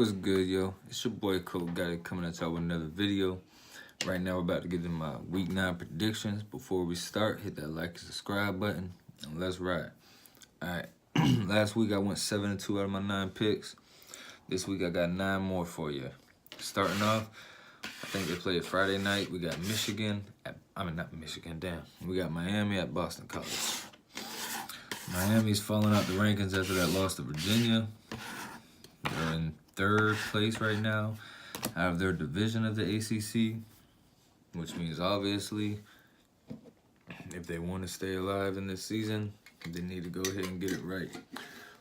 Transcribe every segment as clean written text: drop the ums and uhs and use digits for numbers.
What's good, yo? It's your boy Cole Got It coming at y'all with another video. Right now, we're about to get in my week 9 predictions. Before we start, hit that like and subscribe button, and let's ride. Alright, last week I went 7-2 out of my 9 picks. This week I got 9 more for you. Starting off, I think they play Friday night. We got Michigan not Michigan, damn. We got Miami at Boston College. Miami's falling out the rankings after that loss to Virginia. They're in 3rd place right now out of their division of the ACC, which means obviously if they want to stay alive in this season, they need to go ahead and get it right.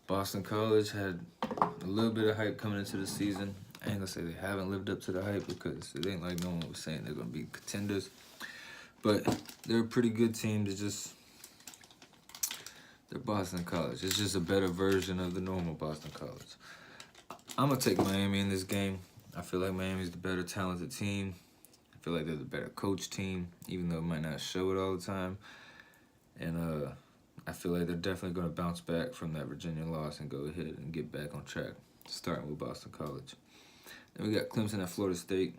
Boston College had a little bit of hype coming into the season. I ain't gonna say they haven't lived up to the hype because it ain't like no one was saying they're gonna be contenders, but they're a pretty good team. They're Boston College. It's just a better version of the normal Boston College. I'm going to take Miami in this game. I feel like Miami's the better talented team. I feel like they're the better coach team, even though it might not show it all the time. And I feel like they're definitely going to bounce back from that Virginia loss and go ahead and get back on track, starting with Boston College. Then we got Clemson at Florida State.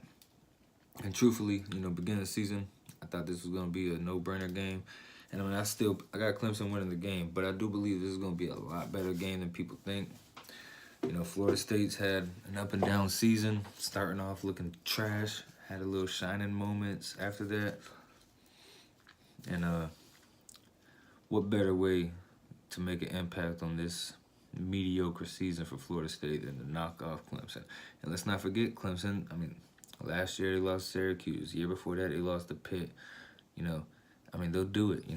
And truthfully, beginning of the season, I thought this was going to be a no-brainer game. And I mean, I got Clemson winning the game, but I do believe this is going to be a lot better game than people think. Florida State's had an up-and-down season, starting off looking trash, had a little shining moments after that. And what better way to make an impact on this mediocre season for Florida State than to knock off Clemson? And let's not forget Clemson. I mean, last year they lost Syracuse. The year before that, they lost to Pitt. They'll do it,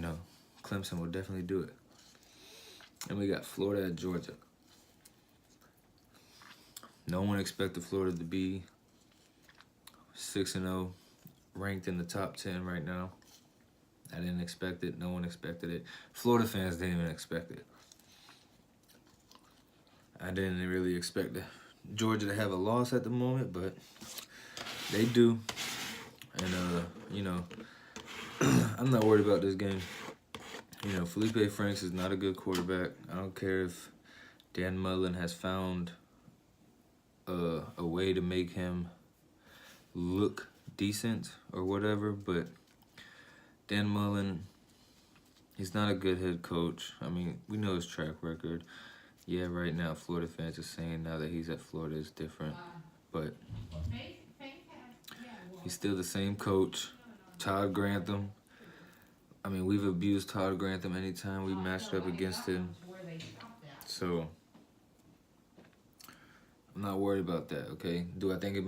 Clemson will definitely do it. And we got Florida at Georgia. No one expected Florida to be 6-0, ranked in the top 10 right now. I didn't expect it. No one expected it. Florida fans didn't even expect it. I didn't really expect Georgia to have a loss at the moment, but they do. And, I'm not worried about this game. Felipe Franks is not a good quarterback. I don't care if Dan Mullen has found a way to make him look decent or whatever, but Dan Mullen, he's not a good head coach. I mean, we know his track record. Yeah, right now Florida fans are saying now that he's at Florida is different, but he's still the same coach. Todd Grantham. I mean, we've abused Todd Grantham anytime we matched up against him. So I'm not worried about that, okay? Do I think it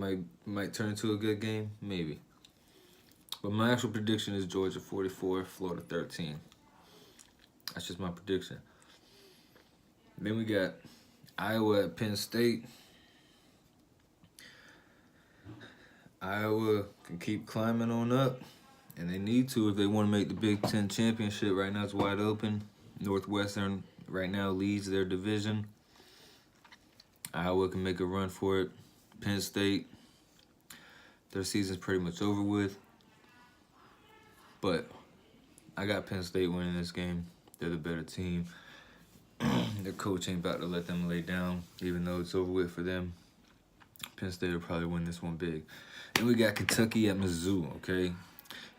might turn into a good game? Maybe. But my actual prediction is Georgia 44, Florida 13. That's just my prediction. Then we got Iowa at Penn State. Iowa can keep climbing on up, and they need to if they want to make the Big Ten championship. Right now it's wide open. Northwestern right now leads their division. Iowa can make a run for it. Penn State, their season's pretty much over with. But I got Penn State winning this game. They're the better team. Their coach ain't about to let them lay down, even though it's over with for them. Penn State will probably win this one big. And we got Kentucky at Mizzou, okay?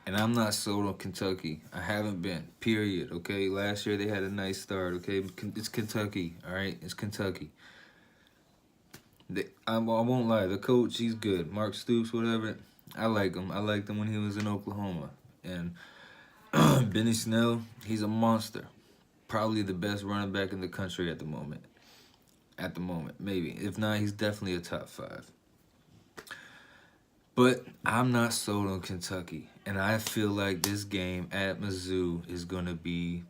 And I'm not sold on Kentucky. I haven't been, period, okay? Last year they had a nice start, okay? It's Kentucky, all right? It's Kentucky. I won't lie, the coach, he's good. Mark Stoops, whatever, I like him. I liked him when he was in Oklahoma. And Benny Snell, he's a monster. Probably the best running back in the country at the moment. At the moment, maybe. If not, he's definitely a top 5. But I'm not sold on Kentucky. And I feel like this game at Mizzou is going to be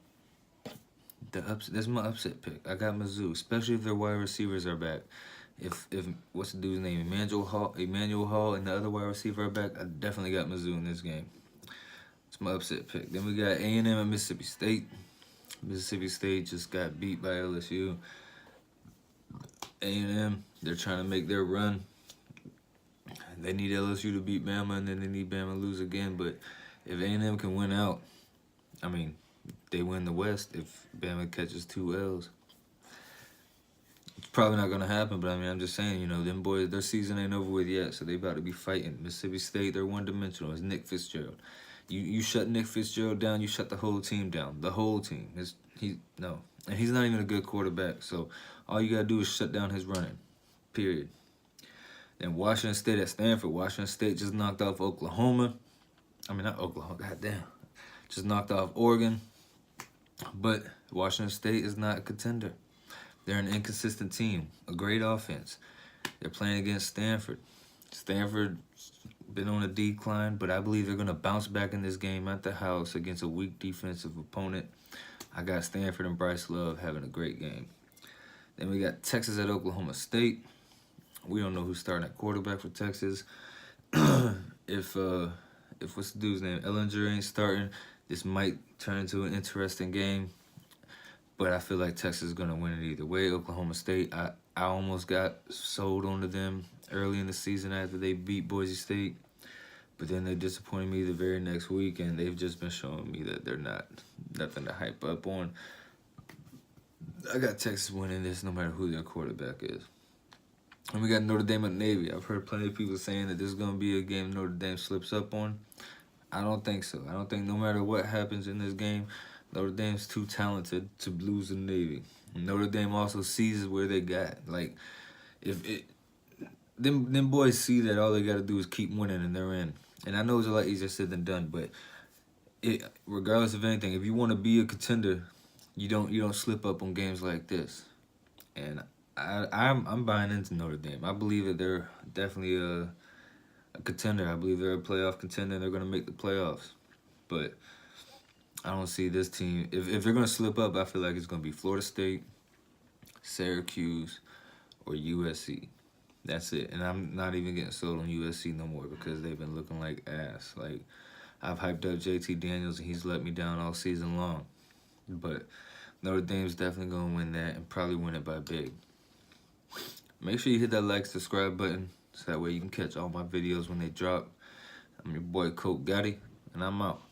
the upset. That's my upset pick. I got Mizzou, especially if their wide receivers are back. If what's the dude's name? Emmanuel Hall and the other wide receiver are back, I definitely got Mizzou in this game. It's my upset pick. Then we got A&M at Mississippi State. Mississippi State just got beat by LSU. A&M, they're trying to make their run. They need LSU to beat Bama, and then they need Bama to lose again. But if A&M can win out, I mean, they win the West if Bama catches 2 L's. It's probably not gonna happen, but I mean, I'm just saying, you know, them boys, their season ain't over with yet, so they about to be fighting. Mississippi State, they're one-dimensional. It's Nick Fitzgerald. You shut Nick Fitzgerald down, you shut the whole team down. The whole team. No, and he's not even a good quarterback. So all you gotta do is shut down his running. Period. Then Washington State at Stanford. Washington State just knocked off Oklahoma. I mean, not Oklahoma. Goddamn. Just knocked off Oregon. But Washington State is not a contender. They're an inconsistent team. A great offense. They're playing against Stanford. Stanford been on a decline, but I believe they're going to bounce back in this game at the house against a weak defensive opponent. I got Stanford and Bryce Love having a great game. Then we got Texas at Oklahoma State. We don't know who's starting at quarterback for Texas. If what's the dude's name? Ellinger ain't starting, this might turn into an interesting game. But I feel like Texas is going to win it either way. Oklahoma State, I almost got sold onto them early in the season after they beat Boise State. But then they disappointed me the very next week, and they've just been showing me that they're not nothing to hype up on. I got Texas winning this no matter who their quarterback is. And we got Notre Dame at Navy. I've heard plenty of people saying that this is going to be a game Notre Dame slips up on. I don't think so. I don't think no matter what happens in this game, Notre Dame's too talented to lose the Navy. And Notre Dame also sees where they got. Like, them boys see that all they got to do is keep winning and they're in. And I know it's a lot easier said than done, but regardless of anything, if you want to be a contender, you don't slip up on games like this. And I'm buying into Notre Dame. I believe that they're definitely a contender. I believe they're a playoff contender and they're going to make the playoffs. But I don't see this team. If they're going to slip up, I feel like it's going to be Florida State, Syracuse, or USC. That's it. And I'm not even getting sold on USC no more because they've been looking like ass. Like, I've hyped up JT Daniels and he's let me down all season long. But Notre Dame's definitely going to win that and probably win it by big. Make sure you hit that like, subscribe button so that way you can catch all my videos when they drop. I'm your boy Coach Gotti, and I'm out.